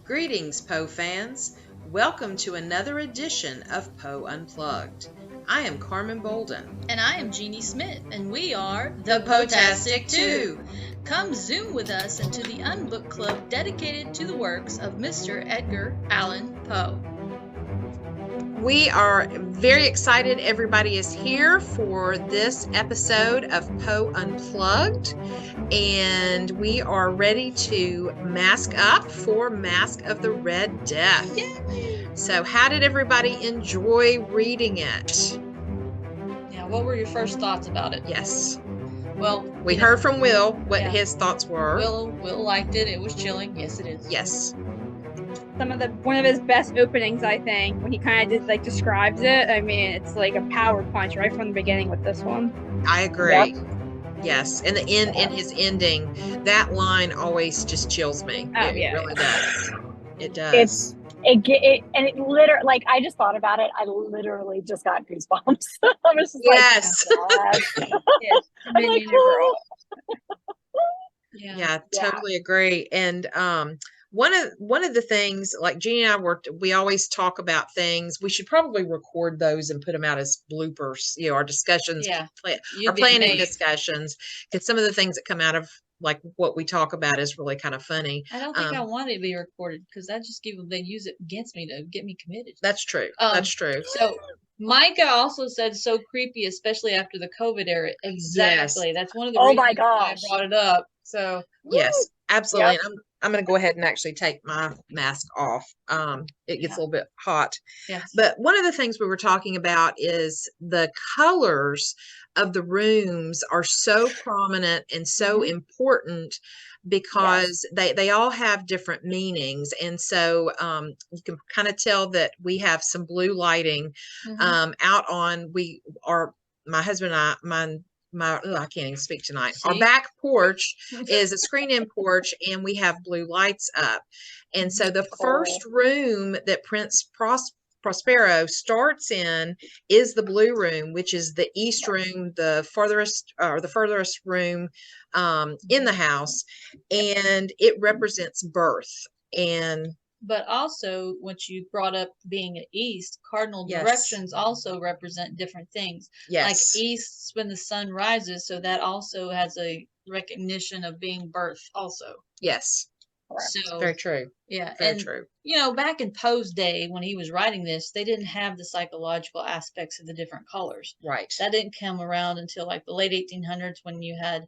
Greetings, Poe fans. Welcome to another edition of Poe Unplugged. I am Carmen Bolden. And I am Jeannie Smith, and we are The Poetastic Two. Come zoom with us into the Unbook Club dedicated to the works of Mr. Edgar Allan Poe. We are very excited everybody is here for this episode of Poe Unplugged, and we are ready to mask up for Masque of the Red Death. Yay! So how did everybody enjoy reading it? Yeah, what were your first thoughts about it? Yes. Well, we heard from Will what his thoughts were. Will liked it. It was chilling. Yes, it is. Yes. One of his best openings, I think, when he kind of just describes it. I mean, it's like a power punch right from the beginning with this one. I agree. Yep. Yes, and the end in his ending, that line always just chills me. Oh, it really does. It does. It literally, like, I just thought about it. I literally just got goosebumps. I was just yes. Like, yes. I'm like, oh. Yeah, totally agree. And one of the things, like Jeannie and I we always talk about things. We should probably record those and put them out as bloopers, our discussions, our planning discussions, because some of the things that come out of like what we talk about is really kind of funny. I don't think I want it to be recorded because that just they use it against me to get me committed. That's true. That's true. So Micah also said so creepy, especially after the COVID era. Exactly. Yes. That's one of the reasons I brought it up. So yes, absolutely. Yep. I'm going to go ahead and actually take my mask off. It gets a little bit hot. Yes. But one of the things we were talking about is the colors of the rooms are so prominent and so important because they all have different meanings. And so you can kind of tell that we have some blue lighting out on, my husband and I, I can't even speak tonight. See? Our back porch is a screen-in porch, and we have blue lights up. And so the first room that Prince Prospero starts in is the blue room, which is the east room, the furthest room in the house, and it represents birth. But also, once you brought up being east, cardinal directions also represent different things. Yes. Like east when the sun rises, so that also has a recognition of being birth also. Yes. So very true. Yeah. Very true. Back in Poe's day when he was writing this, they didn't have the psychological aspects of the different colors. Right. That didn't come around until like the late 1800s when you had,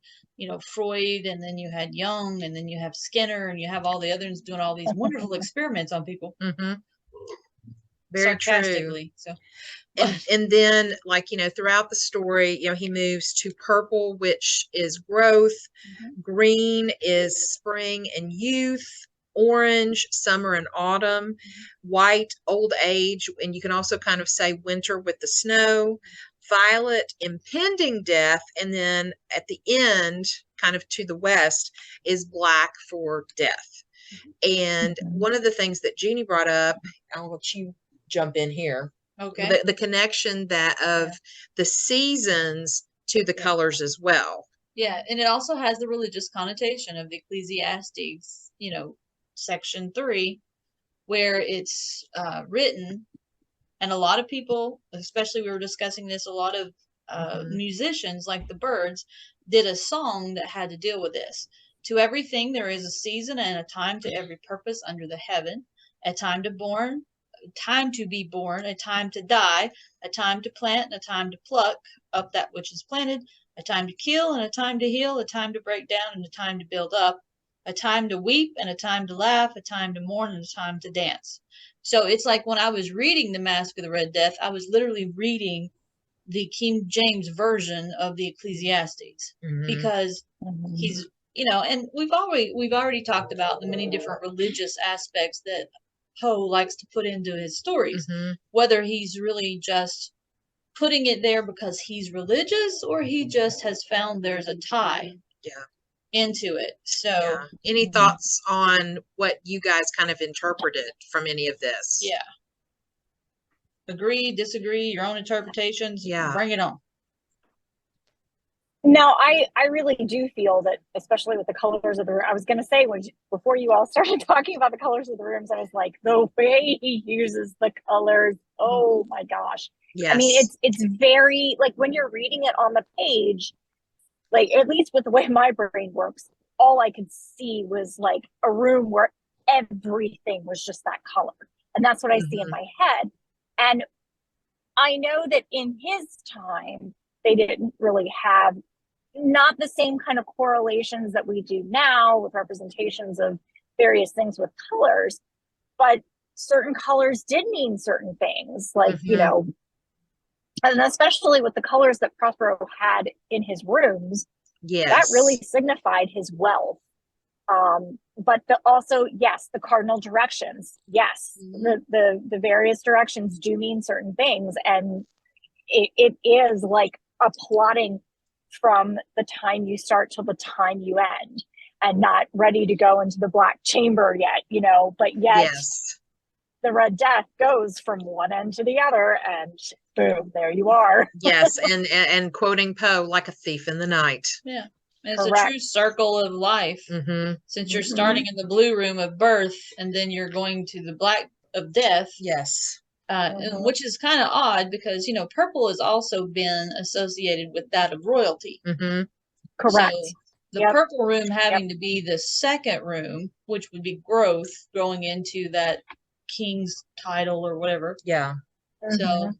Freud, and then you had Jung, and then you have Skinner, and you have all the others doing all these wonderful experiments on people. Mm-hmm. Very sarcastically. True. So. And then, like, throughout the story, he moves to purple, which is growth. Mm-hmm. Green is spring and youth. Orange, summer and autumn. White, old age. And you can also kind of say winter with the snow. Violet, impending death. And then at the end, kind of to the west, is black for death. And one of the things that Jeannie brought up, I'll let you jump in here. Okay. The connection of the seasons to the colors as well. Yeah, and it also has the religious connotation of the Ecclesiastes, section 3, where it's written, and a lot of people, especially we were discussing this, a lot of musicians like the Byrds did a song that had to deal with this. To everything there is a season and a time to every purpose under the heaven, a time to be born, a time to die, a time to plant and a time to pluck up that which is planted, a time to kill and a time to heal, a time to break down and a time to build up, a time to weep and a time to laugh, a time to mourn and a time to dance. So it's like when I was reading the Masque of the Red Death, I was literally reading the King James version of the Ecclesiastes because he's, and we've already talked about the many different religious aspects that Poe likes to put into his stories, whether he's really just putting it there because he's religious or he just has found there's a tie into it. So any thoughts on what you guys kind of interpreted from any of this? Agree, disagree, your own interpretations? Yeah. Bring it on. Now, I really do feel that, especially with the colors of the room. I was going to say before you all started talking about the colors of the rooms, I was like, the way he uses the colors. Oh my gosh! I mean, Yes. it's very like when you're reading it on the page, like at least with the way my brain works, all I could see was like a room where everything was just that color, and that's what I see in my head. And I know that in his time, they didn't really have not the same kind of correlations that we do now with representations of various things with colors, but certain colors did mean certain things, like, you know, and especially with the colors that Prospero had in his rooms, that really signified his wealth. But also, yes, the cardinal directions, yes, the various directions do mean certain things, and it is like a plotting from the time you start till the time you end, and not ready to go into the black chamber yet, you know, but yet the Red Death goes from one end to the other, and boom, there you are. Yes, and quoting Poe, like a thief in the night. Yeah. It's a true circle of life. Since you're starting in the blue room of birth, and then you're going to the black of death. Yes. Which is kind of odd because, you know, purple has also been associated with that of royalty. Correct. So the purple room having to be the second room, which would be growth, growing into that king's title or whatever. Yeah. So,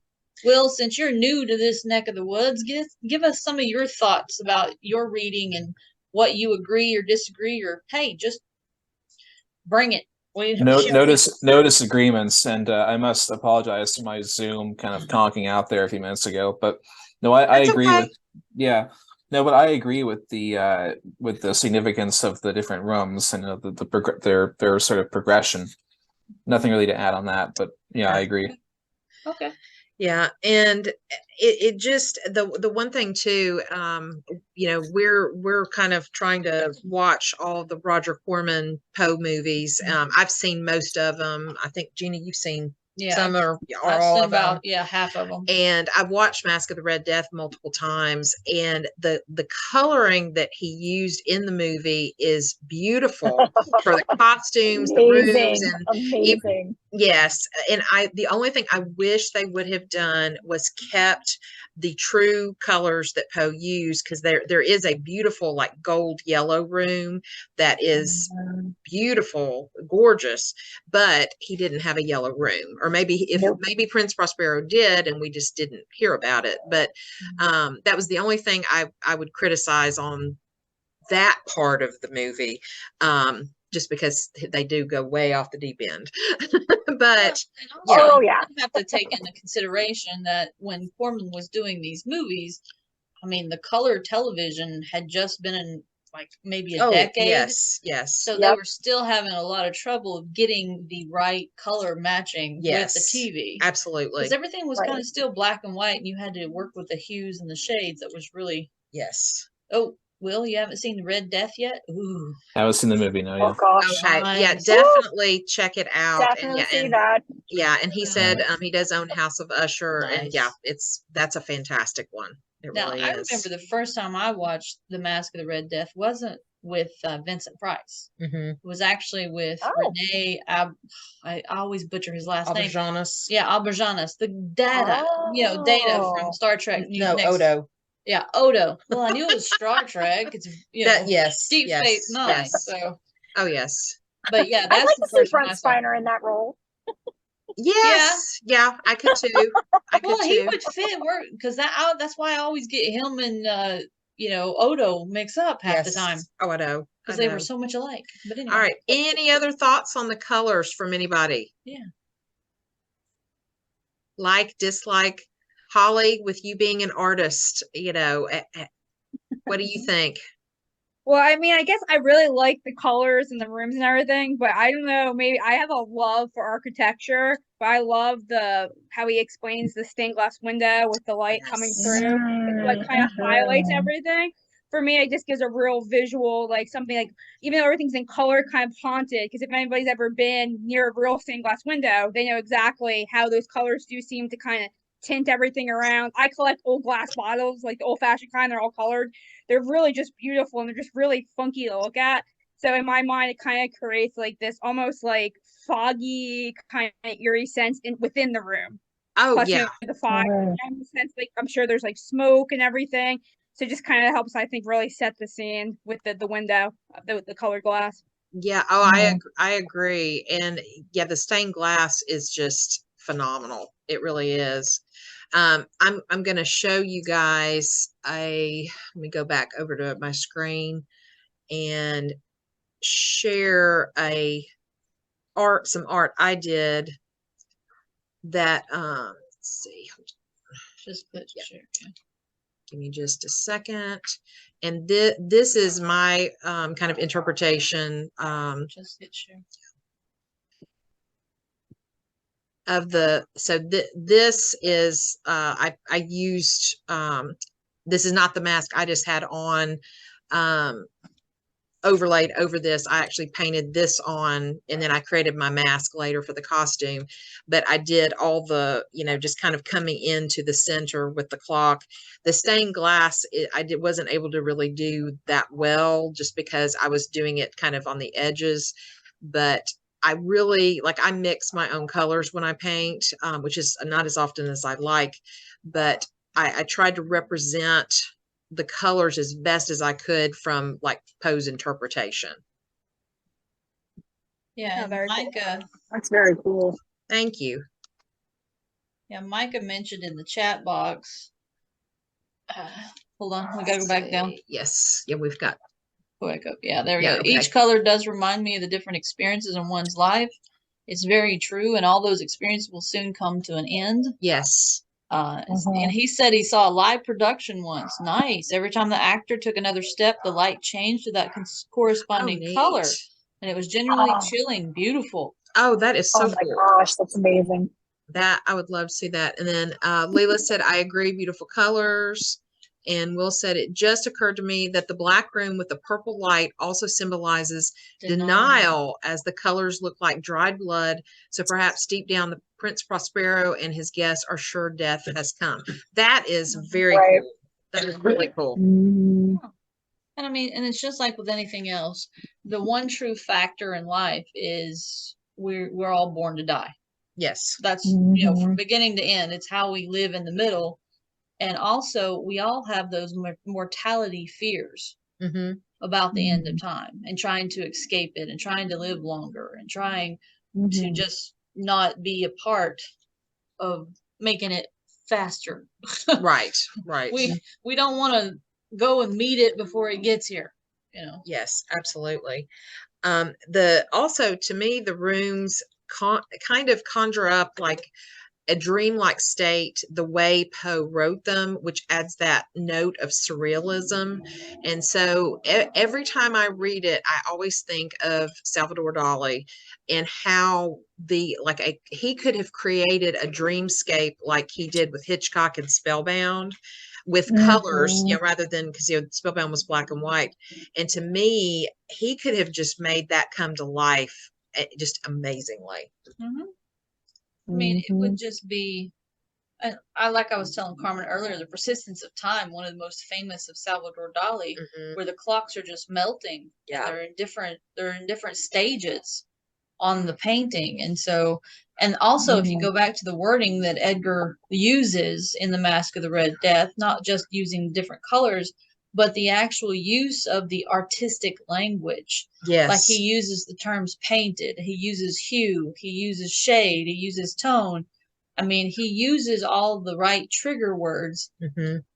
Will, since you're new to this neck of the woods, give us some of your thoughts about your reading and what you agree or disagree, or hey, just bring it. No disagreements, and I must apologize to my Zoom kind of conking out there a few minutes ago. But no, I agree with but I agree with the significance of the different rooms and their sort of progression. Nothing really to add on that, but yeah, I agree. Okay. Yeah, and it just the one thing too, you know, we're kind of trying to watch all the Roger Corman Poe movies. I've seen most of them. I think Jeannie, you've seen some or all of them. Half of them. And I've watched Masque of the Red Death multiple times, and the coloring that he used in the movie is beautiful for the costumes, the rooms, and amazing. Yes, and the only thing I wish they would have done was kept the true colors that Poe used, because there is a beautiful like gold yellow room that is beautiful, gorgeous, but he didn't have a yellow room, or maybe maybe Prince Prospero did and we just didn't hear about it. But that was the only thing I would criticize on that part of the movie. Just because they do go way off the deep end. But you have to take into consideration that when Corman was doing these movies, I mean, the color television had just been in like maybe a decade. Yes. So they were still having a lot of trouble getting the right color matching with the TV. Absolutely. Because everything was kind of still black and white, and you had to work with the hues and the shades. That was really Oh, Will, you haven't seen the Red Death yet? Ooh. I haven't seen the movie, no. Oh gosh. Okay. Yeah, definitely check it out. Definitely see that. Yeah, and he said he does own House of Usher, and that's a fantastic one. It really is. I remember the first time I watched The Masque of the Red Death wasn't with Vincent Price. It was actually with Renee. I always butcher his last name. Yeah, Auberjonis. The Data. You know, Data from Star Trek. Odo. Yeah, Odo. Well, I knew it was Star Trek. It's Deep Space Nine. So. Oh yes. But yeah, I'd like to see Brent Spiner in that role. Yes. Yeah, I could too. He would fit work because that's why I always get him and Odo mixed up half the time. Oh, I know. Because they were so much alike. But anyway. All right. Any other thoughts on the colors from anybody? Yeah. Like, dislike? Holly, with you being an artist, you know, what do you think? Well, I mean, I guess I really like the colors and the rooms and everything, but I don't know, maybe I have a love for architecture, but I love how he explains the stained glass window with the light coming through. It like kind of highlights everything. For me, it just gives a real visual, like something like, even though everything's in color, kind of haunted, because if anybody's ever been near a real stained glass window, they know exactly how those colors do seem to kind of tint everything around. I collect old glass bottles, like the old-fashioned kind. They're all colored. They're really just beautiful, and they're just really funky to look at. So in my mind, it kind of creates like this almost like foggy, kind of eerie sense within the room. Oh, Plus, yeah. the fire, and the sense like I'm sure there's like smoke and everything. So it just kind of helps, I think, really set the scene with the window, the colored glass. Yeah. Oh, I agree. And yeah, the stained glass is just phenomenal. It really is. I'm going to show you guys let me go back over to my screen and share some art I did that, let's see. Just put share. Yeah. Give me just a second. And this is my kind of interpretation Just hit share. of this is I used this is not the mask I just had on overlaid over this. I actually painted this on, and then I created my mask later for the costume. But I did all the, just kind of coming into the center with the clock. The stained glass, wasn't able to really do that well, just because I was doing it kind of on the edges. But I really I mix my own colors when I paint, which is not as often as I like, but I tried to represent the colors as best as I could from Poe's interpretation. Yeah, and Micah. That's very cool. Thank you. Yeah, Micah mentioned in the chat box. Hold on, we gotta go back down. Yes. Yeah, we've got. Poetic. Yeah, there we go. Okay. Each color does remind me of the different experiences in one's life. It's very true, and all those experiences will soon come to an end. Yes. And he said he saw a live production once. Nice. Every time the actor took another step, the light changed to that corresponding color, and it was genuinely chilling, beautiful. Oh, that is so cool. Oh my gosh, that's amazing. That I would love to see that. And then Leila said, I agree, beautiful colors. And Will said, it just occurred to me that the black room with the purple light also symbolizes denial, as the colors look like dried blood. So perhaps deep down, the Prince Prospero and his guests are sure death has come. That is very cool. That is really cool. Mm-hmm. And I mean, and it's just like with anything else. The one true factor in life is we're all born to die. Yes. That's, from beginning to end, it's how we live in the middle. And also, we all have those mortality fears about the end of time, and trying to escape it, and trying to live longer, and trying to just not be a part of making it faster. Right. We don't want to go and meet it before it gets here. Yes, absolutely. Also, to me, the rooms kind of conjure up a dreamlike state, the way Poe wrote them, which adds that note of surrealism. And so every time I read it, I always think of Salvador Dali and how he could have created a dreamscape like he did with Hitchcock and Spellbound, with colors, rather than, because Spellbound was black and white. And to me, he could have just made that come to life just amazingly. I mean, it would just be, I like I was telling Carmen earlier, the persistence of time, one of the most famous of Salvador Dali, where the clocks are just melting. Yeah. They're in different stages on the painting. And so, and also if you go back to the wording that Edgar uses in the Masque of the Red Death, not just using different colors, but the actual use of the artistic language. Yes. Like he uses the terms painted, he uses hue, he uses shade, he uses tone. I mean, he uses all the right trigger words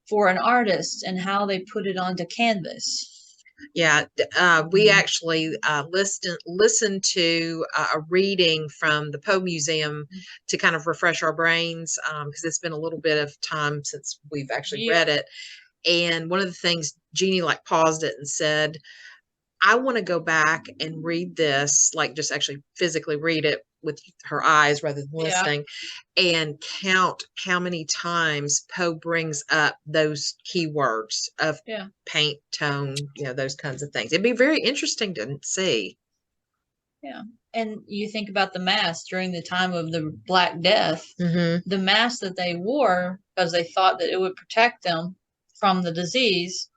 for an artist and how they put it onto canvas. Yeah, we actually listened to a reading from the Poe Museum to kind of refresh our brains, because it's been a little bit of time since we've actually read it. And one of the things, Jeannie paused it and said, I want to go back and read this, just actually physically read it with her eyes rather than listening, and count how many times Poe brings up those keywords of paint, tone, those kinds of things. It'd be very interesting to see. Yeah. And you think about the mask during the time of the Black Death, the mask that they wore because they thought that it would protect them from the disease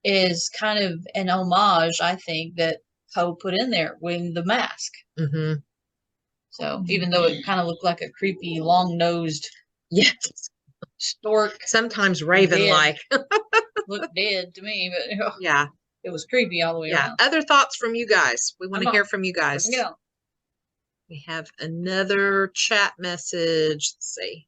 is kind of an homage, I think, that Poe put in there with the mask. So even though it kind of looked like a creepy, long-nosed stork, sometimes raven-like, looked dead to me, but yeah, it was creepy all the way around. Other thoughts from you guys? We want to hear from you guys. Bring it on. We have another chat message. Let's see.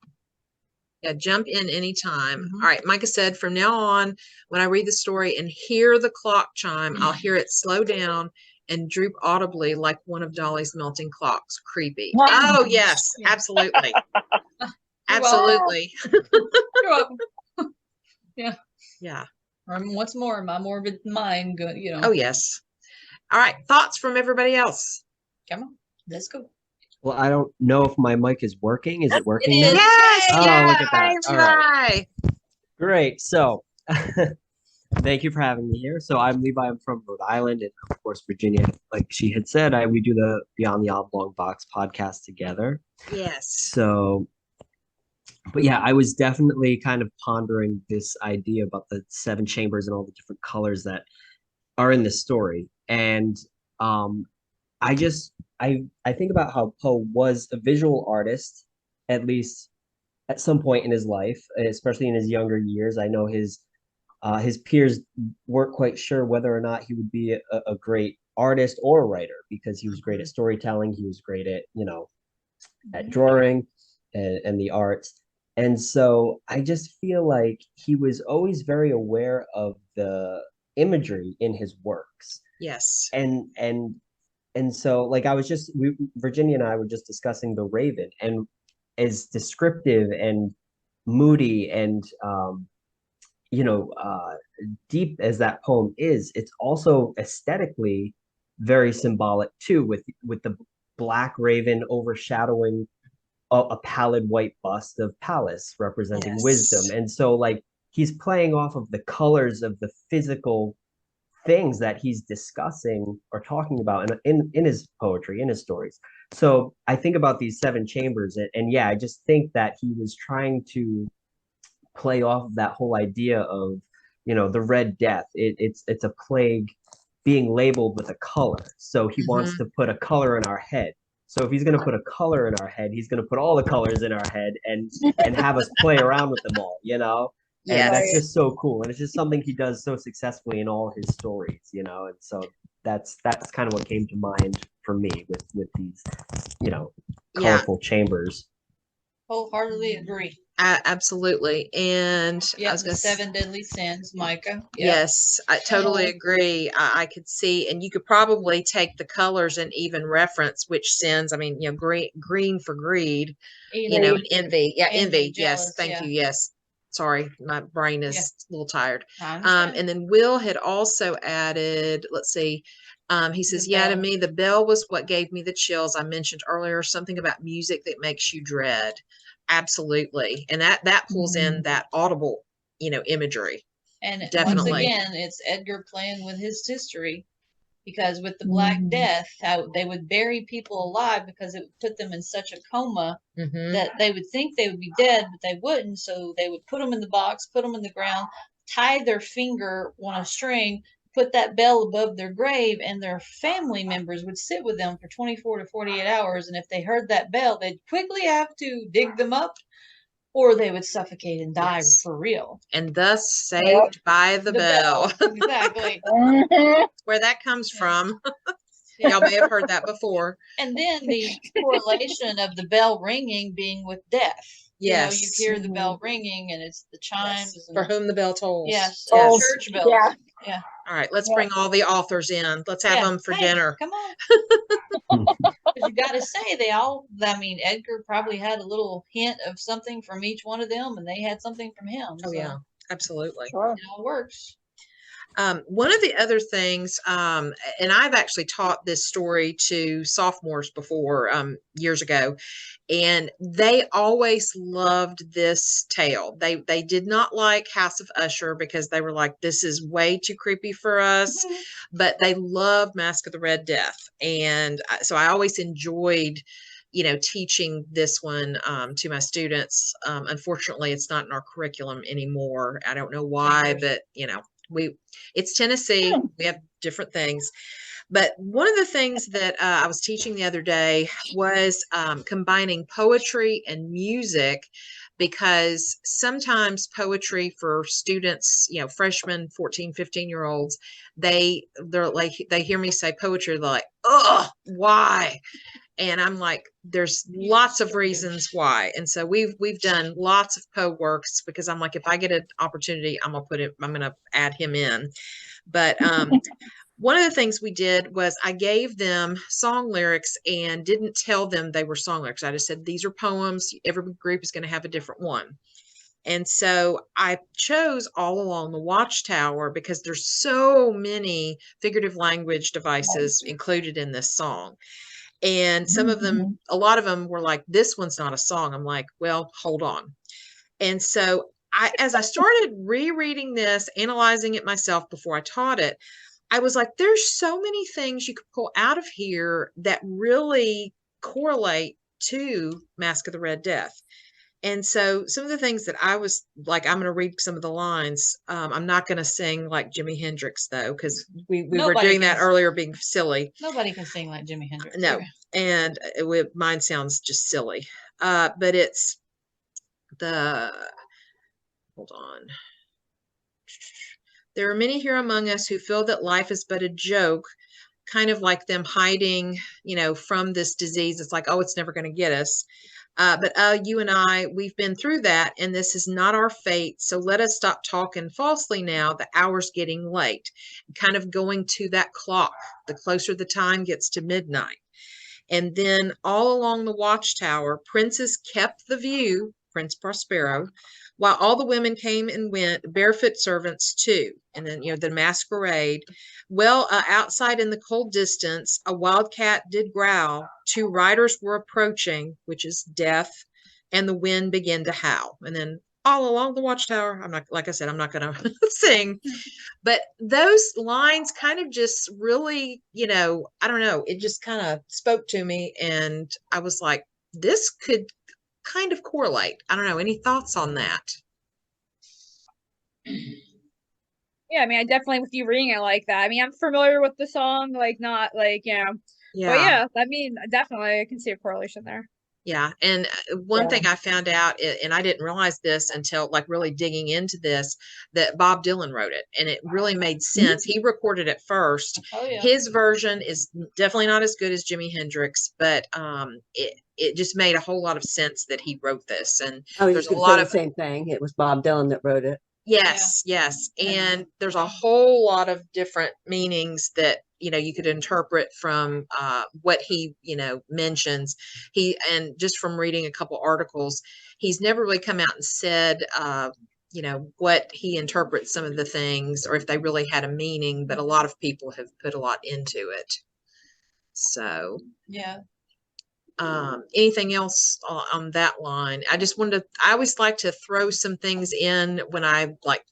Yeah, jump in anytime. All right, Micah said, from now on, when I read the story and hear the clock chime, I'll hear it slow down and droop audibly like one of Dolly's melting clocks. Creepy. Oh, yes, absolutely. Absolutely. You're welcome. Yeah. What's more, my morbid mind, Oh, yes. All right, thoughts from everybody else? Come on, let's go. Well, I don't know if my mic is working. Is it working now? Yes. Oh, look at that. All right. Levi. Great. So, thank you for having me here. So, I'm Levi. I'm from Rhode Island and, of course, Virginia. Like she had said, we do the Beyond the Oblong Box podcast together. Yes. So, but yeah, I was definitely kind of pondering this idea about the 7 chambers and all the different colors that are in this story. And I think about how Poe was a visual artist, at least at some point in his life, especially in his younger years. I know his peers weren't quite sure whether or not he would be a great artist or a writer, because he was great at storytelling. He was great at, at drawing and the arts. And so I just feel like he was always very aware of the imagery in his works. Yes. And so, like, Virginia and I were just discussing the Raven, and as descriptive and moody and deep as that poem is, it's also aesthetically very symbolic too, with the black raven overshadowing a pallid white bust of Pallas representing wisdom. And so, like, he's playing off of the colors of the physical things that he's discussing or talking about in his poetry, in his stories. So I think about these 7 chambers, and yeah, I just think that he was trying to play off of that whole idea of, the Red Death. It's a plague being labeled with a color. So he wants to put a color in our head. So if he's going to put a color in our head, he's going to put all the colors in our head and have us play around with them all, And that's just so cool. And it's just something he does so successfully in all his stories, And so that's kind of what came to mind for me with these, colorful chambers. Wholeheartedly agree. Absolutely. And I was gonna 7 deadly sins, Micah. Yes, I totally agree. I could see, and you could probably take the colors and even reference which sins. I mean, green for greed, and envy. Yeah, envy. Yes, thank you. Yes. Sorry, my brain is a little tired. And then Will had also added, let's see, he says, to me, the bell was what gave me the chills I mentioned earlier, something about music that makes you dread. Absolutely. And that pulls in that audible, imagery. And definitely. Once again, it's Edgar playing with his history, because with the Black Death, how they would bury people alive because it would put them in such a coma that they would think they would be dead, but they wouldn't. So they would put them in the box, put them in the ground, tie their finger on a string, put that bell above their grave, and their family members would sit with them for 24 to 48 hours. And if they heard that bell, they'd quickly have to dig them up, or they would suffocate and die for real. And thus saved by the bell. Exactly. Where that comes from. Y'all may have heard that before. And then the correlation of the bell ringing being with death. Yes. You hear the bell ringing, and it's the chimes. Yes. For whom the bell tolls. Yes. Church bells. Yeah. All right, let's bring all the authors in. Let's have them for dinner. Come on. You got to say, Edgar probably had a little hint of something from each one of them, and they had something from him. Oh, yeah, absolutely. Sure. It all works. One of the other things, and I've actually taught this story to sophomores before, years ago, and they always loved this tale. They did not like House of Usher because they were like, this is way too creepy for us, but they loved Masque of the Red Death. And so I always enjoyed, teaching this one to my students. Unfortunately, it's not in our curriculum anymore. I don't know why, but it's Tennessee. We have different things. But one of the things that I was teaching the other day was combining poetry and music, because sometimes poetry for students, freshmen, 14, 15-year-olds, they're like, they hear me say poetry, they're like, oh, why? And I'm like, there's lots of reasons why. And so we've done lots of Poe works, because I'm like, if I get an opportunity, I'm gonna add him in. But one of the things we did was I gave them song lyrics and didn't tell them they were song lyrics. I just said, these are poems. Every group is going to have a different one. And so I chose All Along the Watchtower because there's so many figurative language devices included in this song. And some of them, a lot of them were like, this one's not a song. I'm like, well, hold on. And so as I started rereading this, analyzing it myself before I taught it, I was like, there's so many things you could pull out of here that really correlate to Masque of the Red Death. And so some of the things that I was like, I'm going to read some of the lines. I'm not going to sing like Jimi Hendrix, though, because we were doing that earlier, being silly. Nobody can sing like Jimi Hendrix. No. And mine sounds just silly. But it's hold on. There are many here among us who feel that life is but a joke, kind of like them hiding, from this disease. It's like, oh, it's never going to get us. But you and I, we've been through that, and this is not our fate. So let us stop talking falsely now. The hour's getting late. Kind of going to that clock. The closer the time gets to midnight. And then all along the watchtower, princes kept the view, Prince Prospero, while all the women came and went, barefoot servants too. And then, the masquerade. Well, outside in the cold distance, a wildcat did growl. 2 riders were approaching, which is death, and the wind began to howl. And then all along the watchtower, I'm not, like I said, I'm not going to sing, but those lines kind of just really, I don't know, it just kind of spoke to me. And I was like, this could kind of correlate. I don't know. Any thoughts on that? Yeah, I mean, I definitely, with you reading it like that, I mean, I'm familiar with the song, like, not like, Yeah. But yeah, I mean, definitely, I can see a correlation there. Yeah. And one thing I found out, and I didn't realize this until like really digging into this, that Bob Dylan wrote it, and it really made sense. He recorded it first. Oh, yeah. His version is definitely not as good as Jimi Hendrix, but it just made a whole lot of sense that he wrote this. And I was there's just a going lot to say of the same thing. It was Bob Dylan that wrote it. Yes, yes. And there's a whole lot of different meanings that, you could interpret from what he, mentions. And just from reading a couple articles, he's never really come out and said, what he interprets some of the things, or if they really had a meaning, but a lot of people have put a lot into it. So, yeah. Anything else on that line? I always like to throw some things in when I like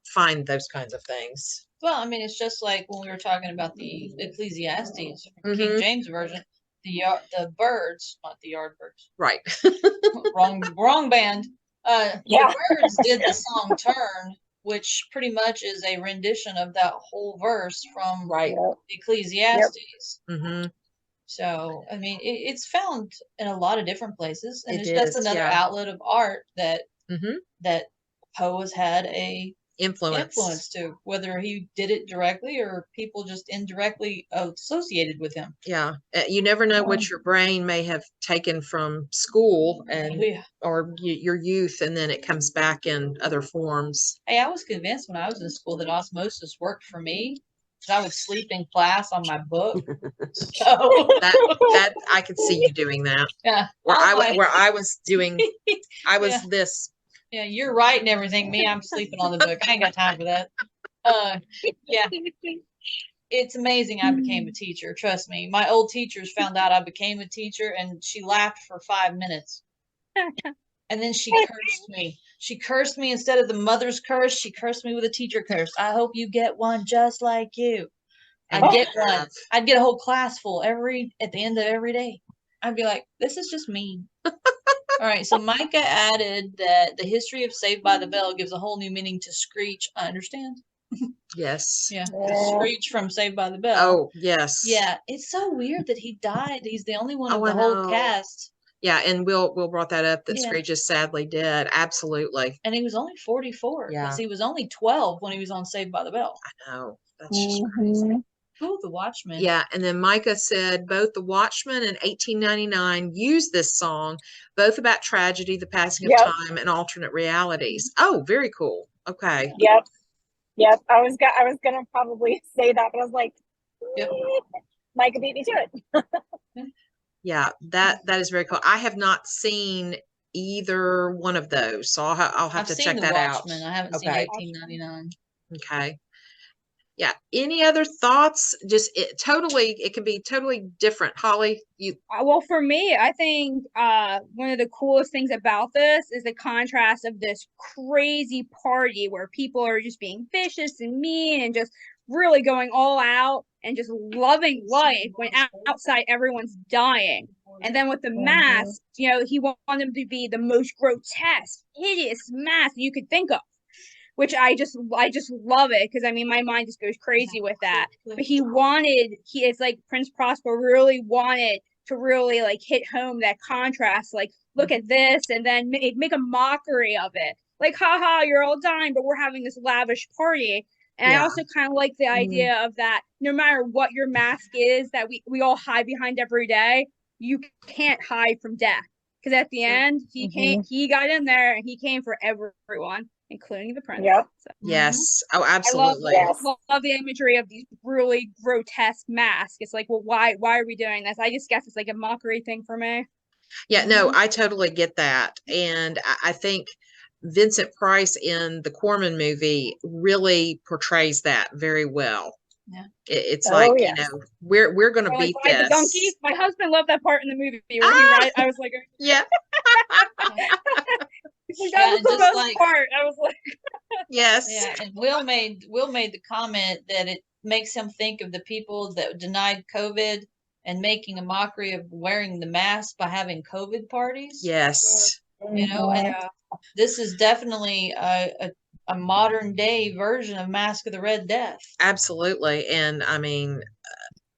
find those kinds of things. Well, I mean, it's just like when we were talking about the Ecclesiastes from King James Version, the birds, not the Yardbirds. Right. wrong band. Yeah. The birds did the song Turn, which pretty much is a rendition of that whole verse from Ecclesiastes. Mm-hmm. So, I mean, it's found in a lot of different places, and it's It just is, another outlet of art that that Poe has had a influence to, whether he did it directly or people just indirectly associated with him. Yeah, you never know what your brain may have taken from school and or your youth, and then it comes back in other forms. Hey, I was convinced when I was in school that osmosis worked for me. I would sleep in class on my book. So that I could see you doing that. Yeah. Where I was doing, I was this. Yeah, you're writing everything. Me, I'm sleeping on the book. I ain't got time for that. Yeah. It's amazing I became a teacher. Trust me. My old teachers found out I became a teacher and she laughed for 5 minutes. And then she cursed me. She cursed me instead of the mother's curse. She cursed me with a teacher curse. I hope you get one just like you. I'd get one. I'd get a whole class full at the end of every day. I'd be like, this is just mean. All right, so Micah added that the history of Saved by the Bell gives a whole new meaning to Screech. I understand. Yes. Yeah, Screech from Saved by the Bell. Oh, yes. Yeah, it's so weird that he died. He's the only one of Oh, the I whole know. cast. Yeah, and Will brought that up that Yeah. Screech is sadly dead. Absolutely. And he was only 44 Yeah. because he was only 12 when he was on Saved by the Bell. I know. That's just crazy. Oh, The Watchmen. Yeah, and then Micah said both The Watchmen and 1899 use this song, both about tragedy, the passing of time, and alternate realities. Oh, very cool. Okay. Yep. I was gonna probably say that, but I was like, Micah beat me to it. Yeah, that is very cool. I have not seen either one of those, so I'll have to check that out. I haven't seen 1899. Okay. Yeah. Any other thoughts? Just it can be totally different. Holly, you. Well, for me, I think one of the coolest things about this is the contrast of this crazy party where people are just being vicious and mean and just really going all out and just loving life when outside everyone's dying. And then with the mask, you know, he wanted them to be the most grotesque, hideous mask you could think of. Which I just love it because I mean my mind just goes crazy with that. But it's like Prince Prosper really wanted to really like hit home that contrast. Like look at this, and then make a mockery of it. Like haha, you're all dying, but we're having this lavish party. And I also kind of like the idea of that. No matter what your mask is, that we all hide behind every day, you can't hide from death. Because at the end, he got in there and he came for everyone, including the prince. Yep. So. Yes. Oh, absolutely. I love the imagery of these really grotesque masks. It's like, well, why are we doing this? I just guess it's like a mockery thing for me. Yeah, no, I totally get that. And I think Vincent Price in the Corman movie really portrays that very well. Yeah. It's like, you know, we're going to beat this. The donkey. My husband loved that part in the movie where he right. I was like, yeah. That was the best part. I was like, yes. Yeah, and Will made the comment that it makes him think of the people that denied COVID and making a mockery of wearing the mask by having COVID parties. Yes. You know, and this is definitely a modern day version of Masque of the Red Death. Absolutely. And I mean,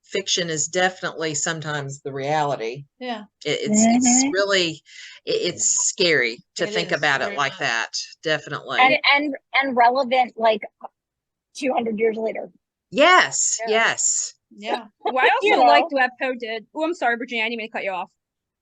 fiction is definitely sometimes the reality. Yeah. It's really, it's scary to think about it like that. Definitely. And relevant like 200 years later. Yes. Yeah. Well, I also liked what Poe did. Oh, I'm sorry, Virginia. I didn't mean to cut you off.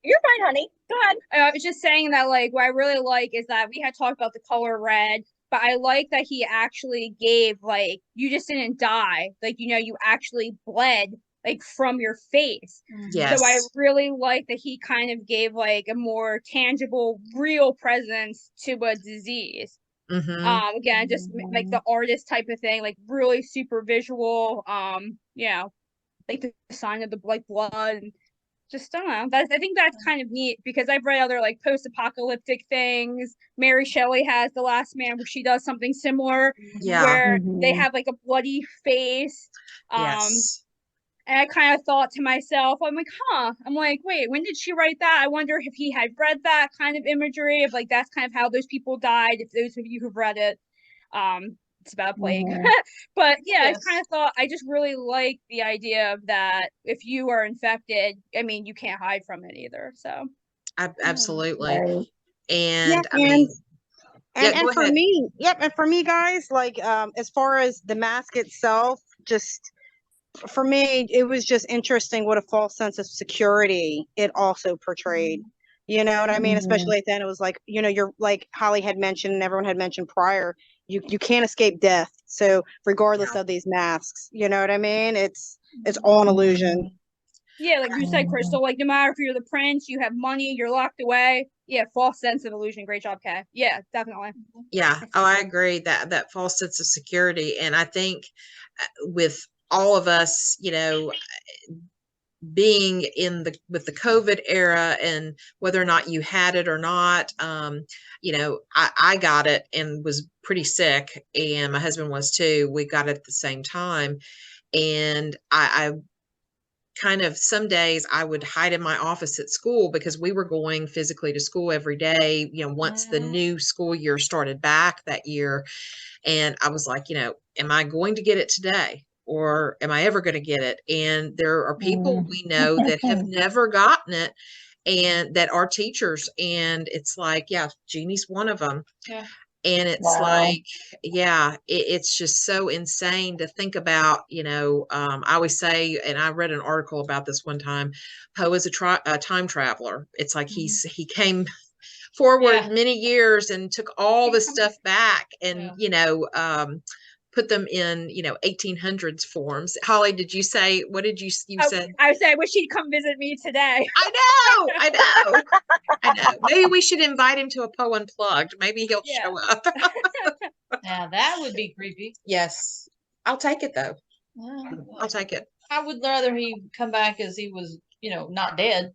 You're fine, honey. Go ahead. I was just saying that, like, what I really like is that we had talked about the color red, but I like that he actually gave, like, you just didn't die. Like, you know, you actually bled, like, from your face. Yes. So I really like that he kind of gave, like, a more tangible, real presence to a disease. Again, just like the artist type of thing, like, really super visual, you know, like the sign of the, like, blood and just I don't know. I think that's kind of neat because I've read other like post-apocalyptic things. Mary Shelley has The Last Man where she does something similar where they have like a bloody face. Yes. And I kind of thought to myself, I'm like, wait, when did she write that? I wonder if he had read that kind of imagery of like that's kind of how those people died. If those of you who've read it, it's about plague. But yeah, I kind of thought I just really like the idea of that if you are infected, I mean, you can't hide from it either. So absolutely. And I mean, and for me, and for me, guys, like as far as the mask itself, just for me, it was just interesting what a false sense of security it also portrayed. You know what I mean? Especially then, it was like, you know, you're like Holly had mentioned and everyone had mentioned prior, you can't escape death. So regardless of these masks, you know what I mean? It's all an illusion. Yeah, like you said, Crystal, like no matter if you're the prince, you have money, you're locked away. Yeah, false sense of illusion. Great job, Kay. Yeah, definitely. Yeah. Oh, I agree that false sense of security. And I think with all of us, being in with the COVID era and whether or not you had it or not, I got it and was pretty sick, and my husband was too. We got it at the same time. And I kind of, some days I would hide in my office at school because we were going physically to school every day, once the new school year started back that year. And I was like, am I going to get it today? Or am I ever going to get it? And there are people we know that have never gotten it and that are teachers. And it's like, yeah, Jeannie's one of them. Yeah. And it's like, yeah, it's just so insane to think about, I always say, and I read an article about this one time, Poe is a time traveler. It's like he came forward many years and took all this stuff back and, put them in, 1800s forms. Holly, did you say, what did you said? I said, I wish he'd come visit me today. I know. Maybe we should invite him to a Poe Unplugged. Maybe he'll show up. Now that would be creepy. Yes. I'll take it though. I'll take it. I would rather he come back as he was, not dead.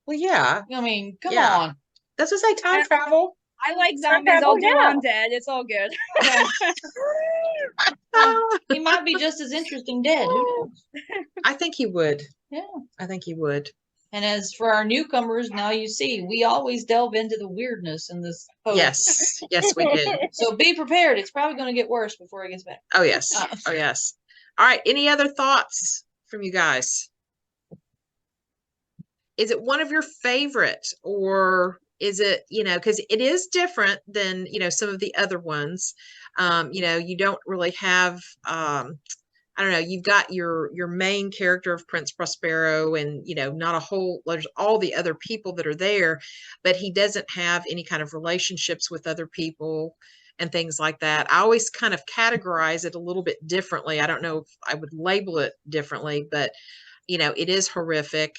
Well, yeah. I mean, come on. That's what I say, time travel. I like zombies all day. I'm dead. It's all good. He might be just as interesting dead. Who knows? I think he would. Yeah. I think he would. And as for our newcomers, now you see, we always delve into the weirdness in this post. Yes, we do. So be prepared. It's probably going to get worse before it gets better. Oh, yes. Oh, yes. All right. Any other thoughts from you guys? Is it one of your favorite, or is it, because it is different than, some of the other ones. You don't really have, I don't know, you've got your main character of Prince Prospero and, not a whole, there's all the other people that are there, but he doesn't have any kind of relationships with other people and things like that. I always kind of categorize it a little bit differently. I don't know if I would label it differently, but, it is horrific,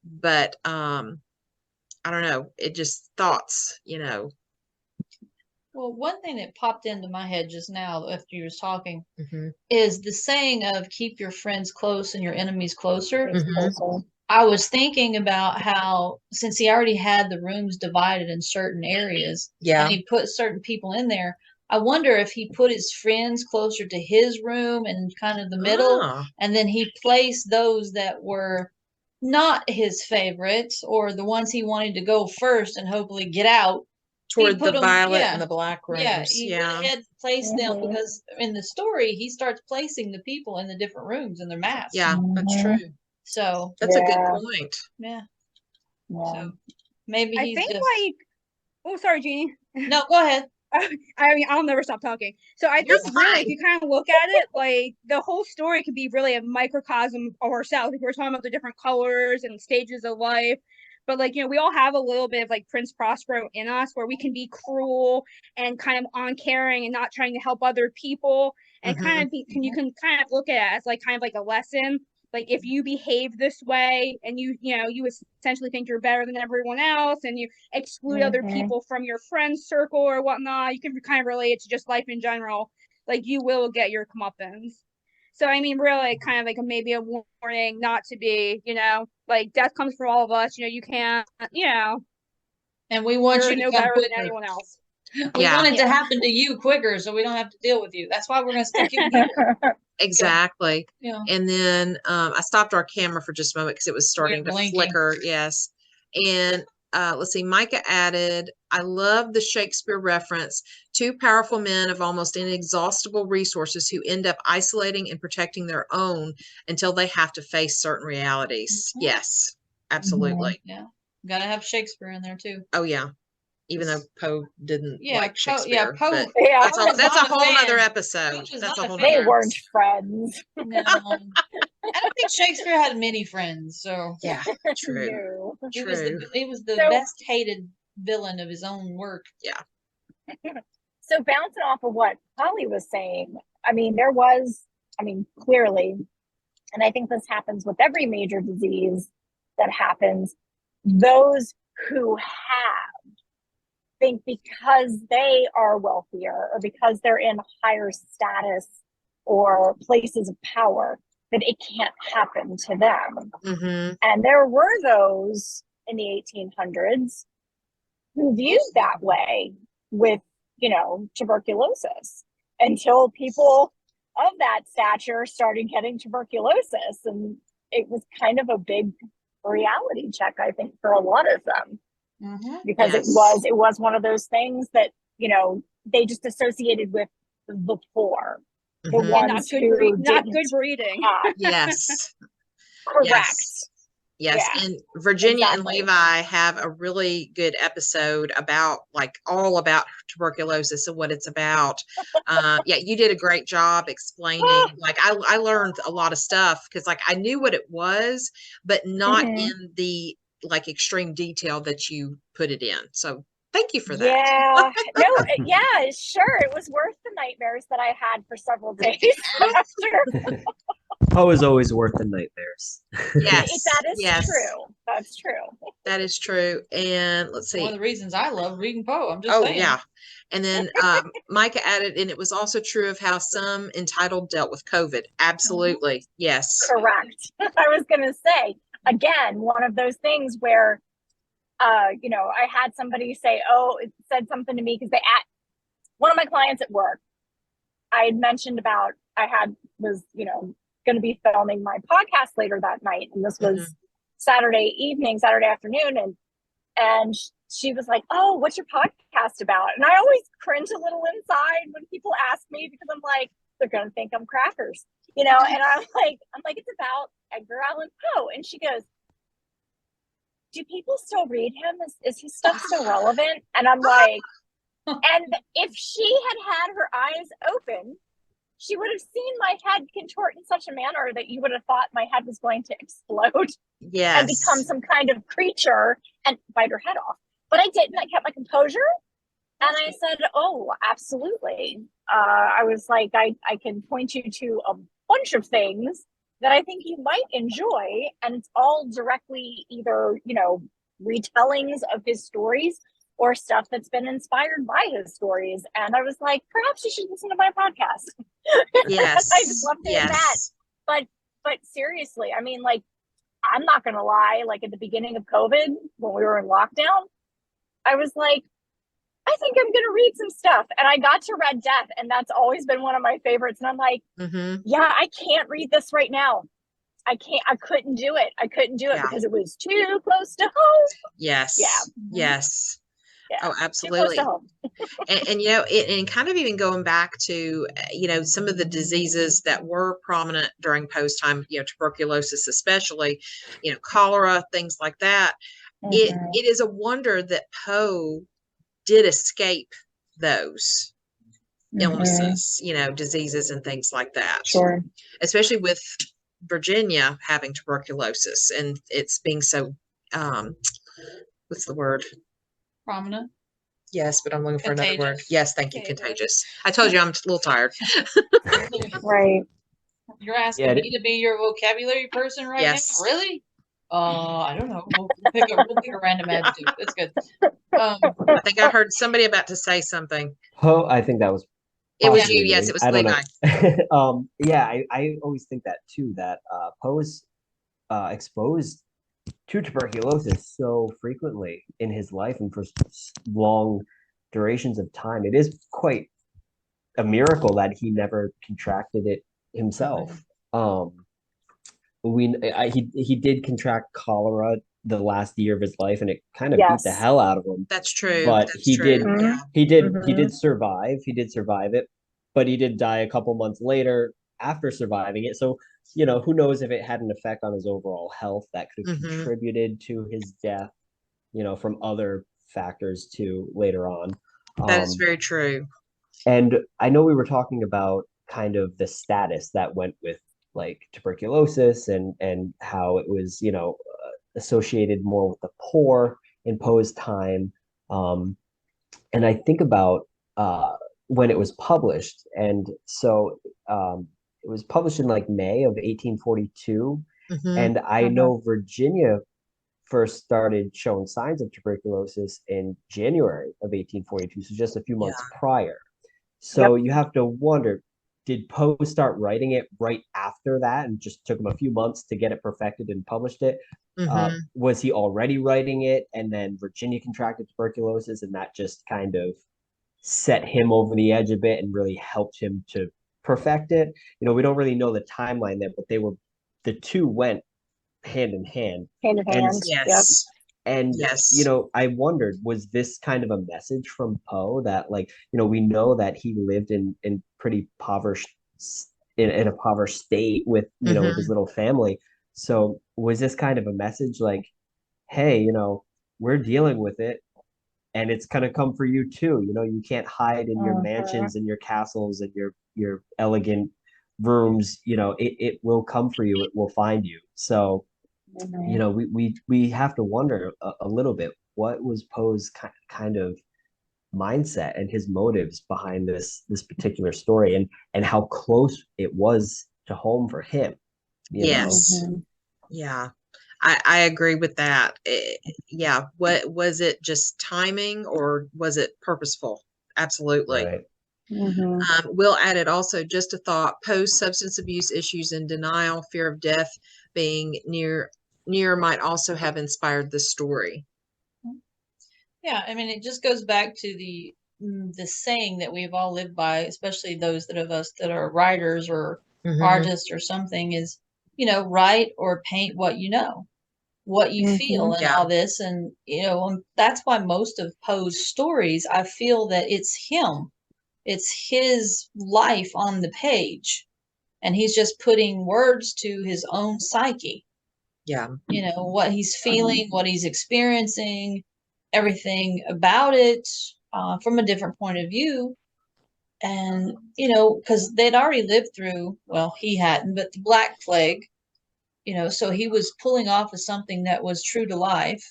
but, I don't know. It just thoughts, Well, one thing that popped into my head just now after you was talking is the saying of keep your friends close and your enemies closer. I was thinking about how, since he already had the rooms divided in certain areas, and he put certain people in there, I wonder if he put his friends closer to his room and kind of the middle, and then he placed those that were not his favorites or the ones he wanted to go first and hopefully get out toward the violet and the black rooms. He went ahead and placed them because in the story he starts placing the people in the different rooms in their masks. Yeah, that's true. So that's a good point. Yeah. So maybe he's oh, sorry, Jeannie. No, go ahead. I mean, I'll never stop talking. So I think really, if you kind of look at it, like the whole story could be really a microcosm of ourselves. Like we're talking about the different colors and stages of life. But like, we all have a little bit of like Prince Prospero in us where we can be cruel and kind of uncaring and not trying to help other people. And kind of you can kind of look at it as like kind of like a lesson. Like if you behave this way and you essentially think you're better than everyone else and you exclude other people from your friend circle or whatnot, you can kind of relate it to just life in general. Like you will get your comeuppance. So I mean, really, kind of like maybe a warning not to be, like death comes for all of us. You can't, and we want you to know better than anyone else. We want it to happen to you quicker, so we don't have to deal with you. That's why we're going to stick you here. Exactly. Yeah. And then I stopped our camera for just a moment because it was starting to flicker. Yes. And let's see, Micah added, I love the Shakespeare reference. Two powerful men of almost inexhaustible resources who end up isolating and protecting their own until they have to face certain realities. Yes, absolutely. Yeah. Got to have Shakespeare in there too. Oh, yeah. Even though Poe didn't like Shakespeare. Poe. That's a whole other episode. That's a whole They weren't friends. No. I don't think Shakespeare had many friends. So yeah, true. He was the best hated villain of his own work. Yeah. So bouncing off of what Holly was saying, I mean, clearly, and I think this happens with every major disease that happens, those who have think because they are wealthier or because they're in higher status or places of power that it can't happen to them. Mm-hmm. And there were those in the 1800s who viewed that way with, you know, tuberculosis, until people of that stature started getting tuberculosis. And it was kind of a big reality check, I think, for a lot of them. Because Yes. it was one of those things that, you know, they just associated with the poor, the Mhm. ones Not good, who not didn't good breeding. have- Yes. correct. Yes. Yes. Yeah, And Virginia exactly. and Levi have a really good episode about, like, all about tuberculosis and what it's about. Yeah, you did a great job explaining. Like, I learned a lot of stuff because, like, I knew what it was, but not Mhm. in the, like, extreme detail that you put it in. So thank you for that. Yeah, no, yeah, sure. It was worth the nightmares that I had for several days after. Poe is always worth the nightmares. Yes. That is Yes. true. That's true. That is true. And let's One of see. the reasons I love reading Poe. I'm just Oh, saying. yeah. And then Micah added, and it was also true of how some entitled dealt with COVID. Absolutely. Yes. Correct. I was going to say, again, one of those things where, you know, I had somebody say, oh, it said something to me because one of my clients at work, I had mentioned about, was, you know, going to be filming my podcast later that night. And this was Saturday afternoon. And she was like, oh, what's your podcast about? And I always cringe a little inside when people ask me, because I'm like, they're going to think I'm crackers, you know? And I'm like, it's about Edgar Allan Poe. And she goes, do people still read him? Is his stuff still relevant? And I'm like, and if she had her eyes open, she would have seen my head contort in such a manner that you would have thought my head was going to explode Yes. and become some kind of creature and bite her head off. But I didn't. I kept my composure. And I said, oh, absolutely. I was like, I can point you to a bunch of things that I think you might enjoy. And it's all directly either, you know, retellings of his stories or stuff that's been inspired by his stories. And I was like, perhaps you should listen to my podcast. Yes. I just love doing that. But seriously, I mean, like, I'm not going to lie. Like, at the beginning of COVID, when we were in lockdown, I was like, I think I'm going to read some stuff. And I got to Red Death, and that's always been one of my favorites. And I'm like, yeah, I can't read this right now. I couldn't do it. Because it was too close to home. Yes. Yeah. Yes. Yeah. Oh, Too close absolutely. to home. And you know, and kind of even going back to, you know, some of the diseases that were prominent during post time, you know, tuberculosis, especially, you know, cholera, things like that. It is a wonder that Poe did escape those illnesses, you know, diseases and things like that. Sure. Especially with Virginia having tuberculosis and it's being so, what's the word? Prominent. Yes, but I'm looking for another word. Contagious. Yes, thank you. Contagious. I told you I'm a little tired. Right. You're asking me to be your vocabulary person right now? Really? I don't know. We'll pick a random adjective. That's good. I think I heard somebody about to say something. Poe, I think that was. It was you. Yes, it was Levi. Yeah, I always think that too. That Poe is exposed to tuberculosis so frequently in his life and for long durations of time. It is quite a miracle that he never contracted it himself. He did contract cholera the last year of his life, and it kind of beat the hell out of him. That's true. But That's he true. did he did survive. He did survive it, but he did die a couple months later after surviving it. So, you know, who knows if it had an effect on his overall health that could have contributed to his death, you know, from other factors too later on. That is very true. And I know we were talking about kind of the status that went with like tuberculosis and how it was, you know, associated more with the poor in Poe's time. And I think about when it was published. And so it was published in like May of 1842. Mm-hmm. And I know Virginia first started showing signs of tuberculosis in January of 1842, so just a few months prior. So you have to wonder, did Poe start writing it right after that and just took him a few months to get it perfected and published it? Was he already writing it and then Virginia contracted tuberculosis and that just kind of set him over the edge a bit and really helped him to perfect it? You know, we don't really know the timeline there, but the two went hand in hand. Hand in hand. Yes. And you know, I wondered, was this kind of a message from Poe that, like, you know, we know that he lived in pretty impoverished in a impoverished state with, you know, with his little family. So was this kind of a message like, hey, you know, we're dealing with it and it's gonna come for you too. You know, you can't hide in your mansions and your castles and your elegant rooms. You know, it will come for you. It will find you. So you know, we have to wonder a little bit, what was Poe's kind of mindset and his motives behind this particular story, and how close it was to home for him. You know? Yeah, I agree with that. Yeah, what was it, just timing or was it purposeful? Absolutely. Right. Will added also, just a thought, Poe's substance abuse issues and denial, fear of death being near might also have inspired the story. Yeah, I mean, it just goes back to the saying that we've all lived by, especially those of us that are writers or artists or something, is, you know, write or paint what you know, what you feel, and all this. And, you know, that's why most of Poe's stories, I feel that it's him. It's his life on the page. And he's just putting words to his own psyche. Yeah. You know, what he's feeling, what he's experiencing, everything about it from a different point of view. And, you know, because they'd already lived through, well, he hadn't, but the Black Plague, you know, so he was pulling off of something that was true to life.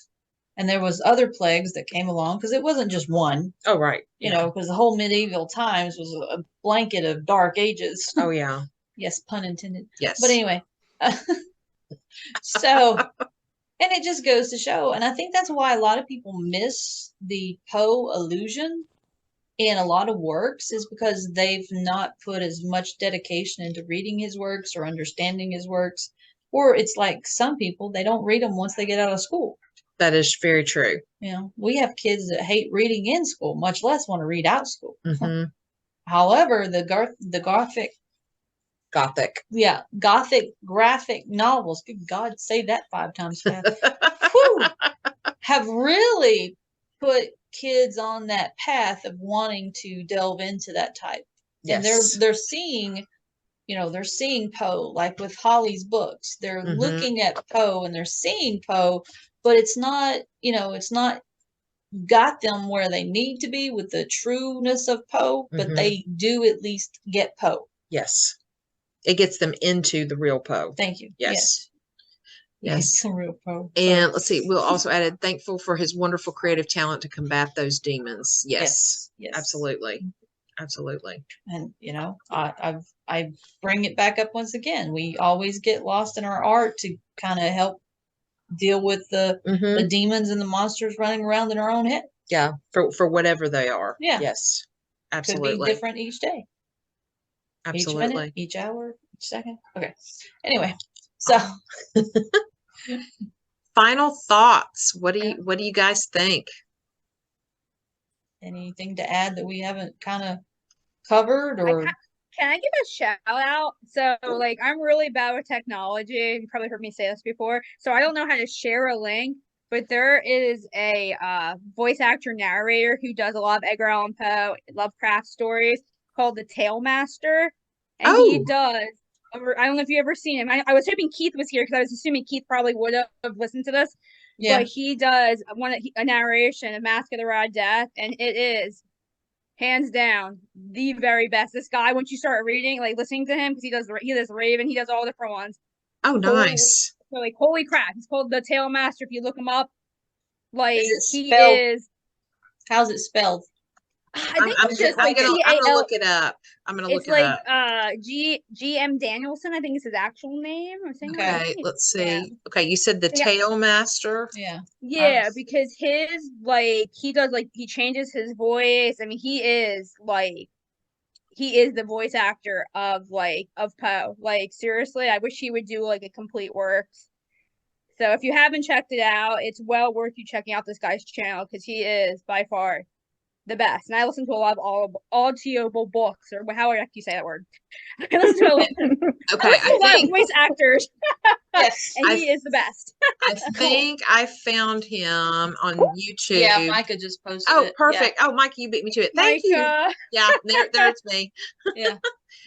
And there was other plagues that came along because it wasn't just one. Oh, right. You know, because the whole medieval times was a blanket of dark ages. Oh, yeah. Yes, pun intended. Yes. But anyway, so, and it just goes to show, and I think that's why a lot of people miss the Poe illusion in a lot of works, is because they've not put as much dedication into reading his works or understanding his works. Or it's like some people, they don't read them once they get out of school. That is very true. You know, we have kids that hate reading in school, much less want to read out of school. However, the Gothic graphic novels, good God, say that 5 times fast, have really put kids on that path of wanting to delve into that type. Yes. And they're seeing, you know, they're seeing Poe, like with Holly's books. They're looking at Poe and they're seeing Poe, but it's not, you know, it's not got them where they need to be with the trueness of Poe, but they do at least get Poe. Yes. It gets them into the real Poe. Thank you. Yes. Yes. The real Poe. And let's see, Will also added, thankful for his wonderful creative talent to combat those demons. Yes. Absolutely. Absolutely. And, you know, I bring it back up once again. We always get lost in our art to kind of help deal with the demons and the monsters running around in our own head. Yeah, for whatever they are. Yeah. Yes. Absolutely. Could be different each day. Absolutely. Each minute, each hour, each second. Okay. Anyway, so final thoughts. What do you guys think? Anything to add that we haven't kind of covered, or can I give a shout out? So, like, I'm really bad with technology. You probably heard me say this before. So I don't know how to share a link, but there is a voice actor narrator who does a lot of Edgar Allan Poe, Lovecraft stories, called the Tale Master. And he does, I don't know if you ever seen him. I was hoping Keith was here because I was assuming Keith probably would have listened to this. Yeah. But he does a narration of Masque of the Rod Death, and it is hands down the very best. This guy, once you start reading, like listening to him, because he does Raven, he does all different ones. Oh, nice. So, like, holy crap, he's called the Tale Master. If you look him up, like, he is. How's it spelled? I think it's just like I'm gonna GAL. look it up. I'm gonna look It's it like up. GM Danielson, I think is his actual name. Or something like Okay, that. let's see. Yeah. Okay, you said the Yeah. Tail Master. Yeah. Yeah, because his like he does like he changes his voice. I mean, he is the voice actor of Poe. Like seriously, I wish he would do like a complete works. So if you haven't checked it out, it's well worth you checking out this guy's channel because he is by far the best. And I listen to a lot of audible books, or however you say that word. I listen to a lot of voice actors. Yes, and he is the best. I think I found him on YouTube. Yeah, Micah just posted it. Oh, perfect. Oh, Micah, you beat me to it. Thank you. Yeah, there's me. Yeah.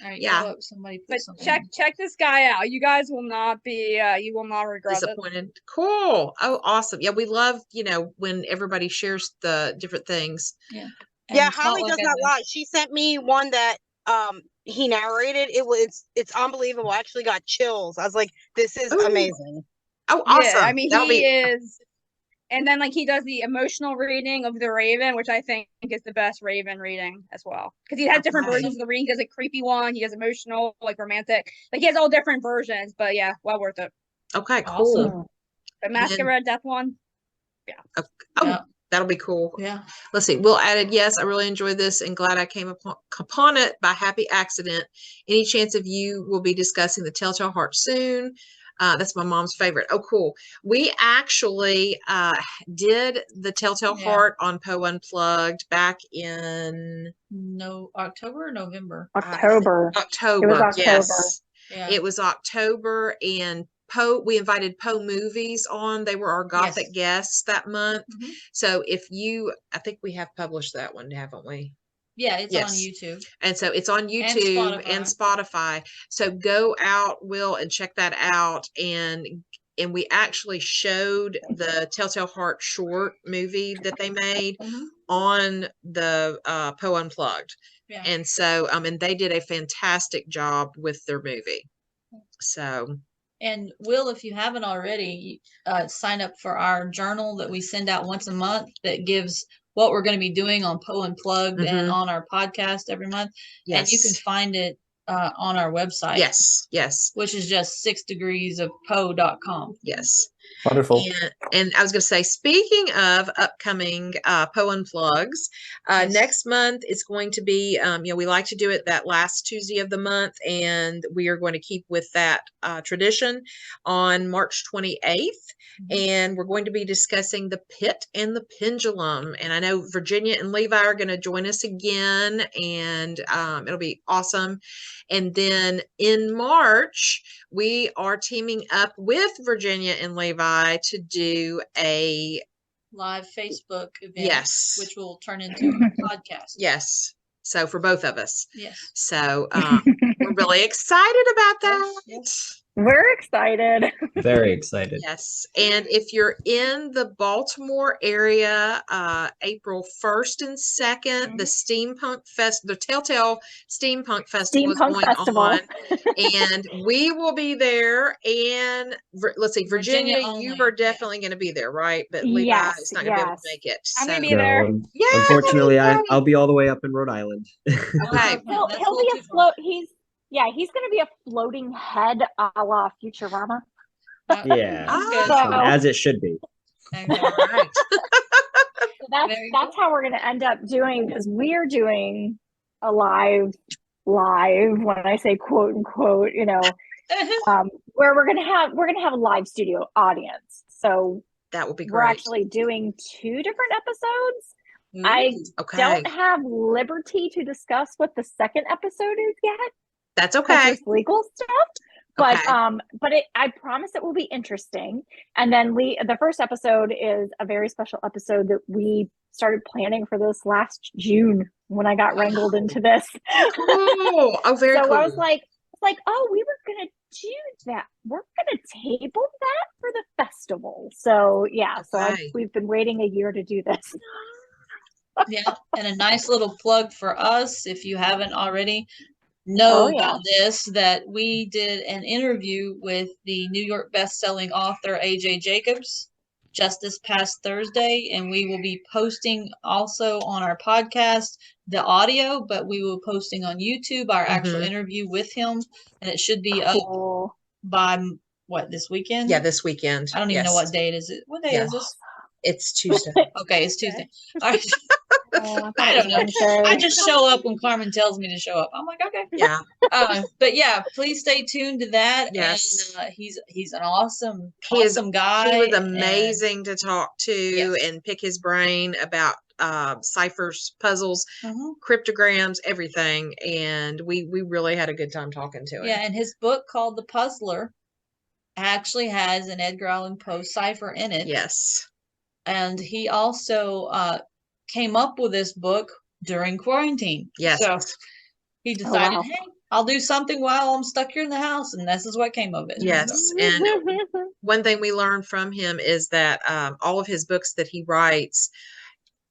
All right. Yeah. Somebody put But something. check this guy out. You guys will not be you will not regret Disappointed. it. Cool. Oh, awesome. Yeah, we love, when everybody shares the different things. Yeah. Yeah, Holly does not lie. She sent me one that he narrated. It's unbelievable. I actually got chills. I was like, this is amazing. Oh, awesome. Yeah, I mean he is. And then he does the emotional reading of the Raven, which I think is the best Raven reading as well. Because he has different versions of the reading. He does a creepy one, he does emotional, romantic. He has all different versions, but yeah, well worth it. Okay, cool. Awesome. The Masquerade Death one. Yeah. Oh, that'll be cool. Yeah. Let's see. Will added, yes, I really enjoyed this and glad I came upon it by happy accident. Any chance of you will be discussing the Telltale Heart soon? That's my mom's favorite. Oh, cool. We actually did the Telltale Heart on Poe Unplugged back in October or November? October. October. It was October. Yes. Yeah. It was October, and we invited Poe Movies on. They were our Gothic guests that month. Mm-hmm. So I think we have published that one, haven't we? Yeah, it's on YouTube. And so it's on YouTube and Spotify. So go out, Will, and check that out. And we actually showed the Telltale Heart short movie that they made on the Poe Unplugged. Yeah. And so and they did a fantastic job with their movie. So and Will, if you haven't already, sign up for our journal that we send out once a month that gives what we're going to be doing on Poe Unplugged and on our podcast every month. Yes. And you can find it on our website. Yes. Yes. Which is just 6degreesofpoe.com. Yes. Wonderful. And I was going to say, speaking of upcoming Poe Unplugs, next month it's going to be, we like to do it that last Tuesday of the month, and we are going to keep with that tradition on March 28th. And we're going to be discussing the Pit and the Pendulum. And I know Virginia and Levi are going to join us again, and it'll be awesome. And then in March, we are teaming up with Virginia and Levi to do a live Facebook event. Yes. Which will turn into a podcast. Yes. So for both of us. Yes. So we're really excited about that. Yes. We're excited. Very excited. Yes. And if you're in the Baltimore area, April 1st and 2nd, the Telltale Steampunk Festival is going on. And we will be there. And let's see, Virginia, you are definitely going to be there, right? But Levi is not going to be able to make it. I'm going to be there. Unfortunately, I'll be all the way up in Rhode Island. Okay. He'll be a float. He's going to be a floating head a la Futurama. Yeah, as it should be. Right. So that's how we're going to end up doing, because we're doing a live. When I say quote unquote, where we're going to have a live studio audience. So that will be great. We're actually doing 2 different episodes. I don't have liberty to discuss what the second episode is yet. That's okay. It's legal stuff, but I promise it will be interesting. And then the first episode is a very special episode that we started planning for this last June when I got wrangled into this. Oh, very cool. So I was like, oh, we were gonna do that. We're gonna table that for the festival. So yeah, so we've been waiting a year to do this. Yeah, and a nice little plug for us, if you haven't already about this, that we did an interview with the New York best-selling author AJ Jacobs, just this past Thursday, and we will be posting also on our podcast the audio, but we will posting on YouTube our actual interview with him, and it should be up by what, this weekend? Yeah, this weekend. I don't even know what day it is. What day is this? It's Tuesday. Okay, it's Tuesday. All right. I don't know. I just show up when Carmen tells me to show up. I'm like, okay. Yeah. But yeah, please stay tuned to that. Yes. And he's an awesome He is guy. He was amazing to talk to Yes. and pick his brain about ciphers, puzzles, cryptograms, everything. And we really had a good time talking to him. Yeah, and his book called The Puzzler actually has an Edgar Allan Poe cipher in it. Yes. And he also came up with this book during quarantine. Yes. So he decided, hey, I'll do something while I'm stuck here in the house, and this is what came of it. Yes. So. And one thing we learned from him is that all of his books that he writes,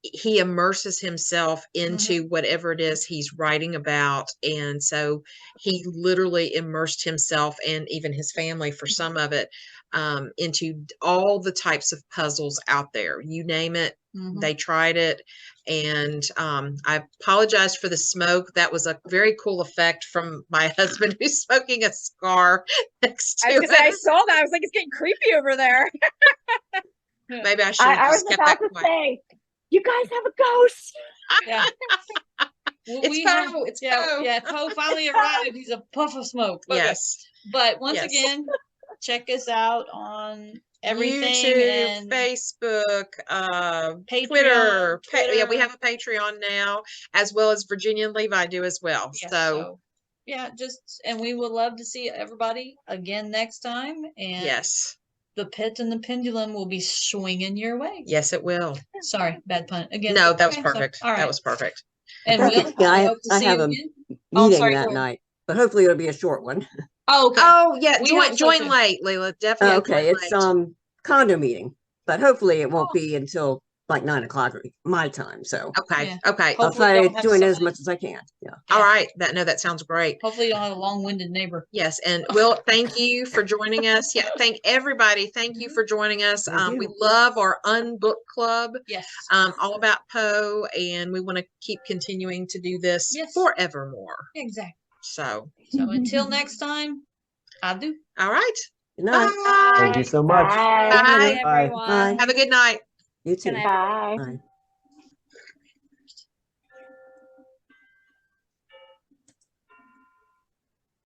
he immerses himself into whatever it is he's writing about. And so he literally immersed himself and even his family for some of it into all the types of puzzles out there. You name it, they tried it. And I apologize for the smoke. That was a very cool effect from my husband who's smoking a cigar next to us. I saw that. I was like, it's getting creepy over there. Maybe I should have I was just kept about that to quiet. say, you guys have a ghost. Yeah. Well, It's Poe. It's Poe. Yeah, Poe finally arrived. He's a puff of smoke. Okay. Yes. But once again, check us out on everything. YouTube, and Facebook, Patreon, Twitter. Twitter. Yeah, we have a Patreon now, as well as Virginia and Levi do as well. Yeah, so yeah, and we would love to see everybody again next time. And yes, the pit and the pendulum will be swinging your way. Yes, it will. Sorry, bad pun again. No, that was Okay, perfect. all right. That was perfect. And Yeah, hope to I see have you a again. meeting sorry, that go ahead. night, but hopefully it'll be a short one. Oh, okay. Oh yeah, We hope so, join too. late, Leila. Definitely. Okay, join it's late. condo meeting, but hopefully it won't be until like 9 o'clock my time. So Okay. Yeah. Okay. I'll Hopefully try you to don't have join as somebody- much as I can. Yeah. All right. That sounds great. Hopefully you don't have a long-winded neighbor. Yes, and Will, thank you for joining us. Yeah, thank everybody. Thank you for joining us. Thank We you. love our Unbooked Club, Yes. all about Poe, and we want to keep continuing to do this Yes. forevermore. Exactly. So, So until next time, I do. all right. Good night. Bye. Thank you so much. Bye. Bye. Bye, everyone. Bye. Have a good night. You too. Good night. Bye. Bye.